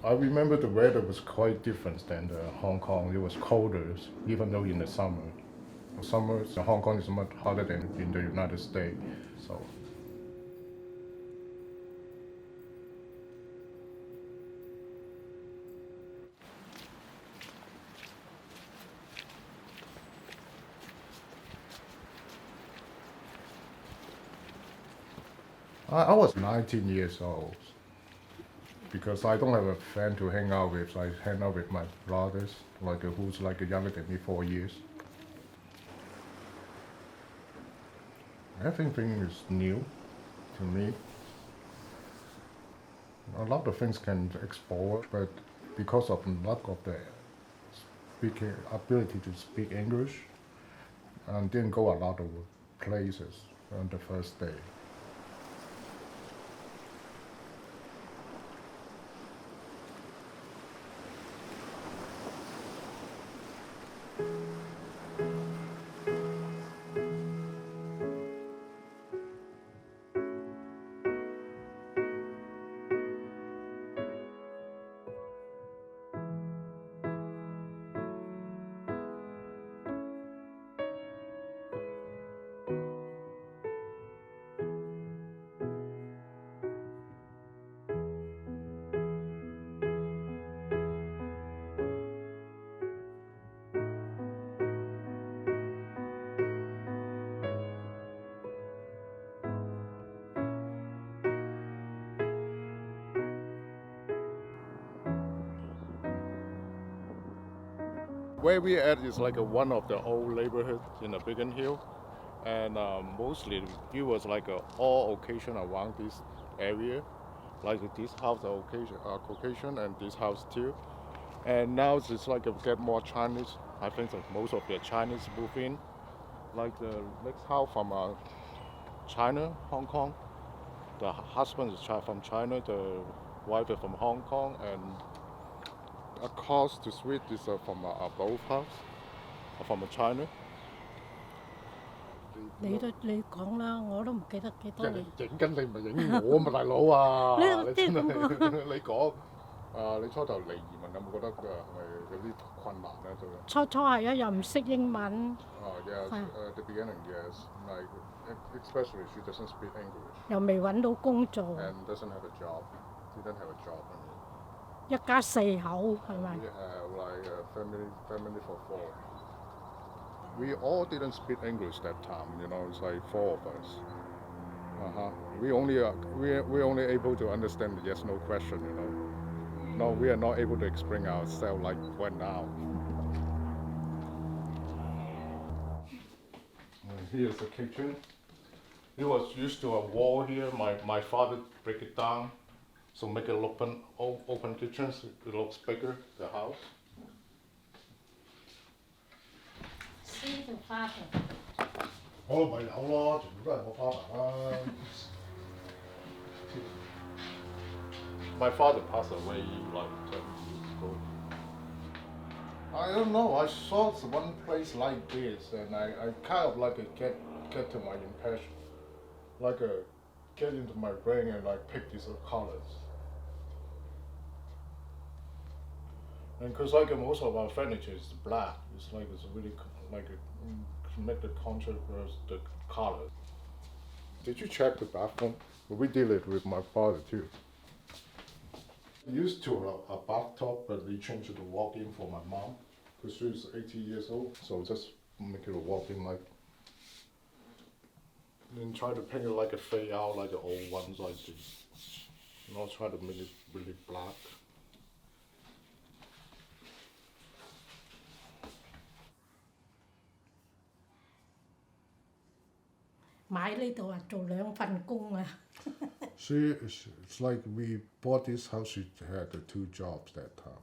I remember the weather was quite different than Hong Kong. It was colder, even though in the summer. Summers in Hong Kong is much hotter than in the United States. So I was 19 years old because I don't have a friend to hang out with. So I hang out with my brothers, who's younger than me 4 years. Everything is new to me. A lot of things can explore, but because of lack of the speaking ability to speak English, and didn't go a lot of places on the first day. Where we at is one of the old neighborhoods in the Biggin Hill, and mostly it was all occasion around this area, like this house Caucasian and this house too. And now it's get more Chinese. I think that most of the Chinese move in. Like the next house from China, Hong Kong. The husband is from China, the wife is from Hong Kong, and across the street is from both house, from China. 你講啦，我都唔記得幾多年。人影緊你咪影我嘛，大佬啊！你真係你講你初頭嚟移民有冇覺得係咪有啲困難咧？初係啊，又唔識英文。Yes, the beginning, yes. Especially she doesn't speak English. 又未揾到工做。And doesn't have a job. Didn't have a job. 一家四口係咪？ We have family for four. We all didn't speak English that time. It's like four of us. We only able to understand the yes no question. No, we are not able to explain ourselves like right now. Here's the kitchen. It was used to a wall here. My father break it down, so make it open kitchen. So it looks bigger, the house. 師傅花嘅。我咪有咯，全部都係我 father 啦。My father passed away like 10 years ago. I don't know. I saw one place like this, and I kind of get to my impression, get into my brain and pick these colors. And because most of our furniture is black, it's really to make the contrast the color. Did you check the bathroom? We did it with my father too. Used to a bathtub, but we changed it to walk-in for my mom because she's 80 years old. So just make it a walk-in then try to paint it a fade out like the old ones like this. Not try to make it really black. 買呢度啊，做2份工啊。It's like we bought this house. She had the 2 jobs that time.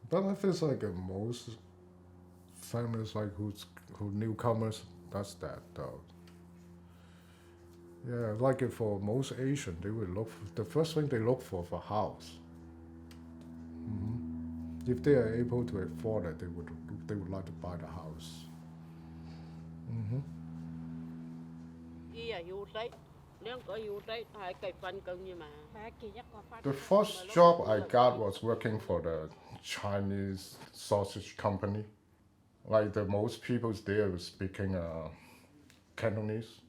But I feel most families who newcomers, that's that though. Yeah, for most Asian, they would the first thing they look for a house. If they are able to afford it, they would like to buy the house. 依又要洗， The first job I got was working for the Chinese sausage company. Like the most people there were speaking Cantonese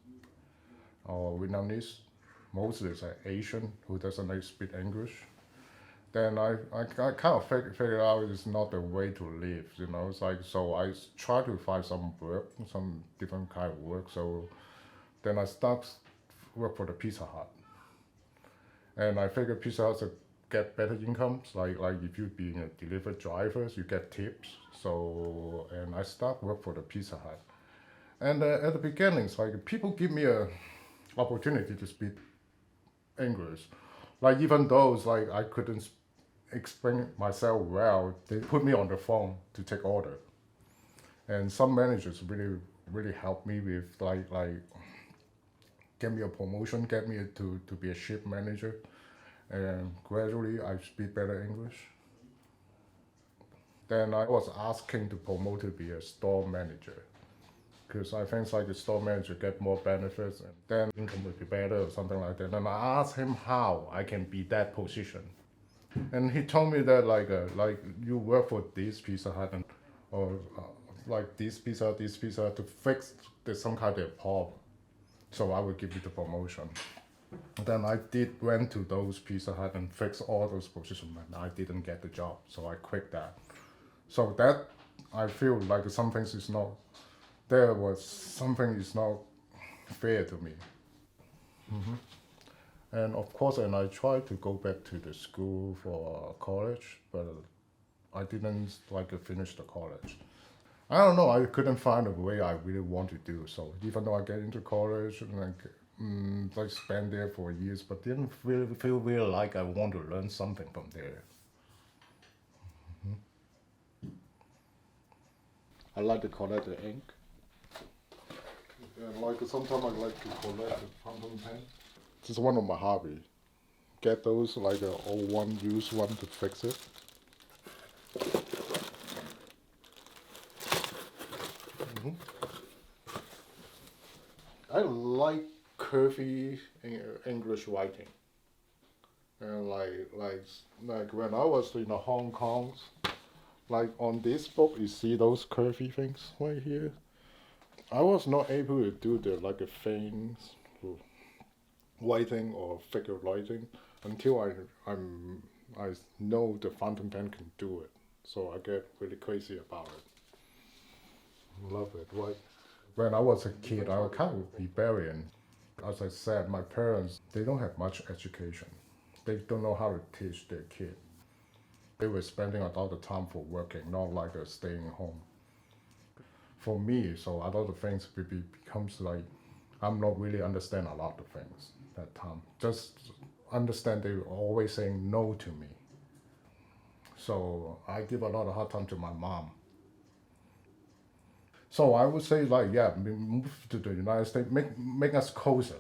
or Vietnamese. Mostly it's Asian who doesn't like speak English. Then I kind of figured out it's not the way to live, you know. It's like, so I try to find some work, some different kind of work. So then I start work for the Pizza Hut. And I figured Pizza Hut to get better incomes. Like if you being a delivery driver, you get tips. So, and I start work for the Pizza Hut. And at the beginning, it's like people give me a opportunity to speak English. Like even those like I couldn't explain myself well, they put me on the phone to take order. And some managers really helped me with like get me a promotion, get me to be a shift manager. And gradually I speak better English. Then I was asking to promote to be a store manager because I think like the store manager get more benefits and then income would be better or something like that. And I asked him how I can be that position. And he told me that like you work for this Pizza Hut and, or like this pizza to fix some kind of problem. So I will give you the promotion. Then I went to those Pizza Hut and fix all those positions and I didn't get the job. So I quit that. So that I feel like something is not, something is not fair to me. And of course, and I tried to go back to the school for college, but I didn't like finish the college. I don't know, I couldn't find a way I really want to do. So even though I get into college and like spend there for years, but didn't feel really like I want to learn something from there. I like to collect the ink. And like sometimes I like to collect the fountain pen. This is one of my hobbies. Get those like an old one, used one to fix it. I like curvy English writing. And like when I was in Hong Kong, like on this book, you see those curvy things right here. I was not able to do the like a things writing or figure writing until I know the fountain pen can do it. So I get really crazy about it. Love it, right? When I was a kid, I was kind of rebellion. As I said, my parents, they don't have much education. They don't know how to teach their kid. They were spending a lot of time for working, not like staying home. For me, so a lot of things becomes like, I'm not really understand a lot of things that time. Just understand they were always saying no to me. So I give a lot of hard time to my mom. So I would say like, yeah, move to the United States, make us closer.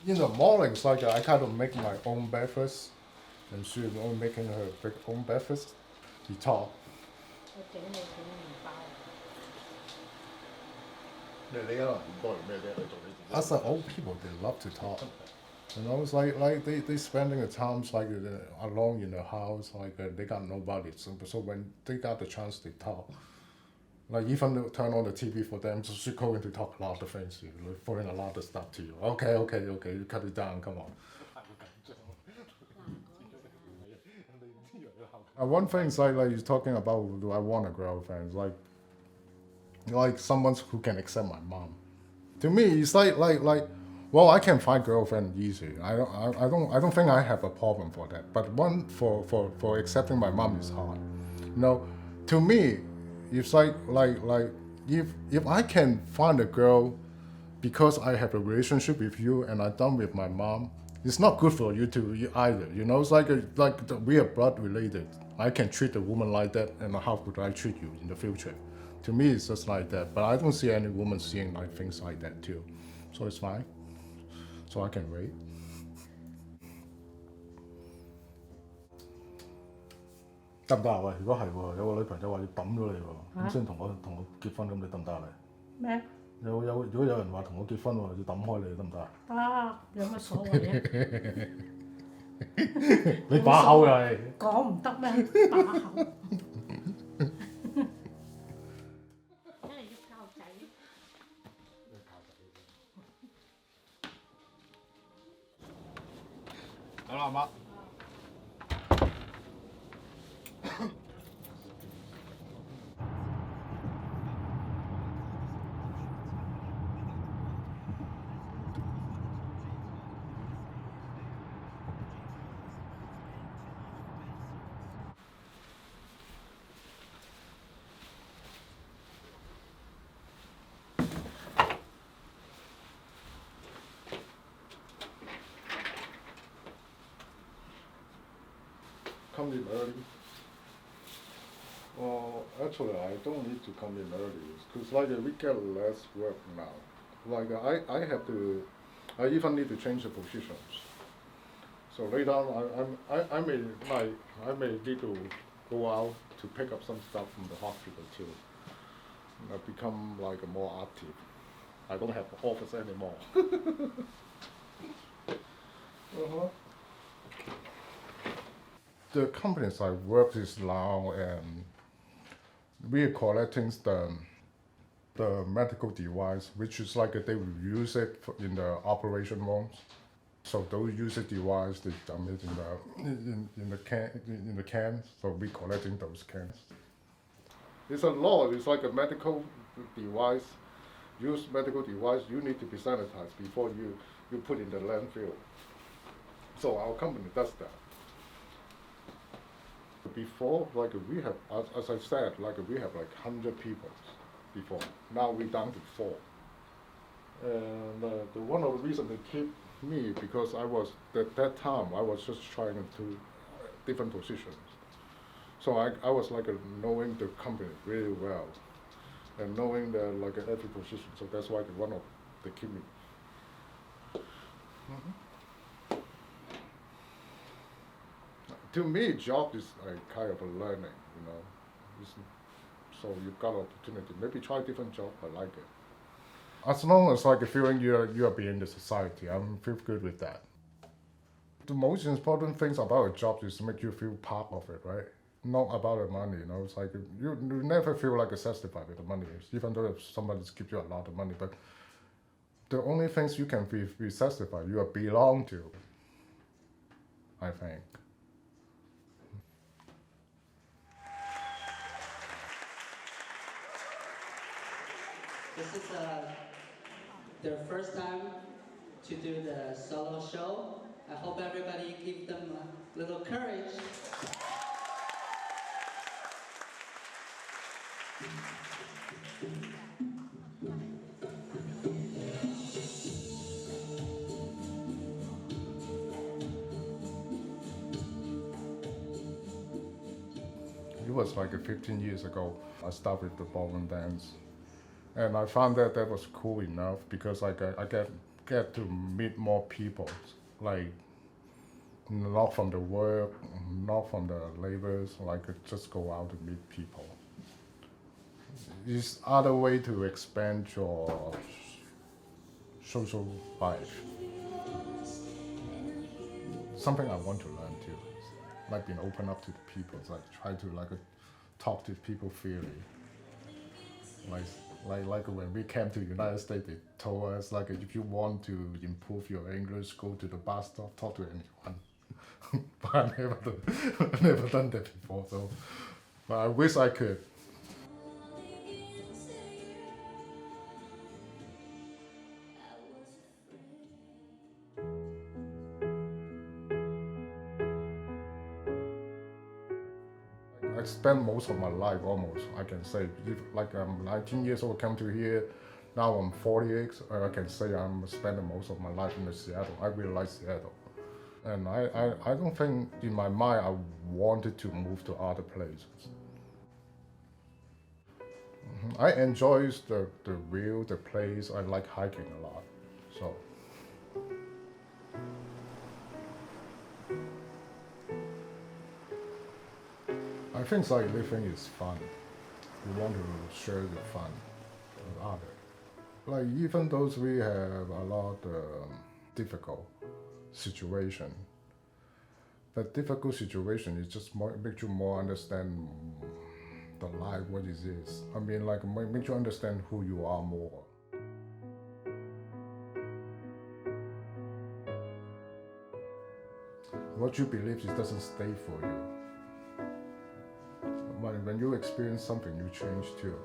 In the mornings, like I kind of make my own breakfast, and she's only making her own breakfast. We talk. As the old people, they love to talk. You know, it's like they spending the times like alone in the house, like they got nobody. So when they got the chance, they talk. Like even turn on the TV for them, so she's going to talk a lot of things, throwing a lot of stuff to you. Okay, you cut it down, come on. One thing is like you're talking about, do I want to grow fans? Like someone who can accept my mom. To me, it's like Well, I can find girlfriend easy. I don't think I have a problem for that. But one for accepting my mom is hard. You know, to me, it's like if I can find a girl because I have a relationship with you and I'm done with my mom, it's not good for you to either. You know, it's we are blood related. I can treat a woman like that, and how could I treat you in the future? To me, it's just like that. But I don't see any woman seeing like things like that too, so it's fine. So I can wait. 得唔得啊？喂，如果係喎，有個女朋友話要抌咗你喎，咁先同我結婚，咁你得唔得啊？你咩？如果有人話同我結婚喎，要抌開你得唔得啊？得，有乜所謂啊？你把口又係講唔得咩？把口。真係要教仔。好啦，阿媽。Come in early. Well, actually, I don't need to come in early because we get less work now. I have to, I even need to change the positions. So later on, I may need to go out to pick up some stuff from the hospital too. I become like more active. I don't have office anymore. Uh-huh. The companies I work is now, and we are collecting the medical device, which is like they will use it in the operation rooms. So those user device they dump it in the cans. So we collecting those cans. It's a law. It's like a medical device. Use medical device. You need to be sanitized before you put in the landfill. So our company does that. Before, we have, as I said, we have 100 people before. Now we're down to 4. And the one of the reasons they keep me because I was at that time I was just trying to different positions. So I was knowing the company really well, and knowing every position. So that's why they keep me. Mm-hmm. To me, job is kind of a learning, so you've got opportunity. Maybe try different job. I like it. As long as feeling you are being the society, I feel good with that. The most important things about a job is to make you feel part of it, right? Not about the money, It's you never feel satisfied with the money, even though if somebody gives you a lot of money. But the only things you can be satisfied, you belong to, I think. This is their first time to do the solo show. I hope everybody give them a little courage. It was 15 years ago. I started the ballroom dance. And I found that was cool enough because I get to meet more people, not from the work, not from the labors, just go out to meet people. It's other way to expand your social life. Something I want to learn too, being open up to the people, try to talk to people freely. Like when we came to the United States, they told us if you want to improve your English, go to the bus stop, talk to anyone. But I never done that before, so but I wish I could. I spent most of my life almost, I can say. Like I'm 19 years old, come to here. Now I'm 48. I can say I'm spending most of my life in Seattle. I really like Seattle. And I don't think in my mind I wanted to move to other places. I enjoy the view, the place. I like hiking a lot. So I think like living is fun. You want to share the fun with others. Like even though we have a lot difficult situation, that difficult situation is just more make you more understand the life what it is. I mean, like make you understand who you are more. What you believe it doesn't stay for you. When you experience something, you change too.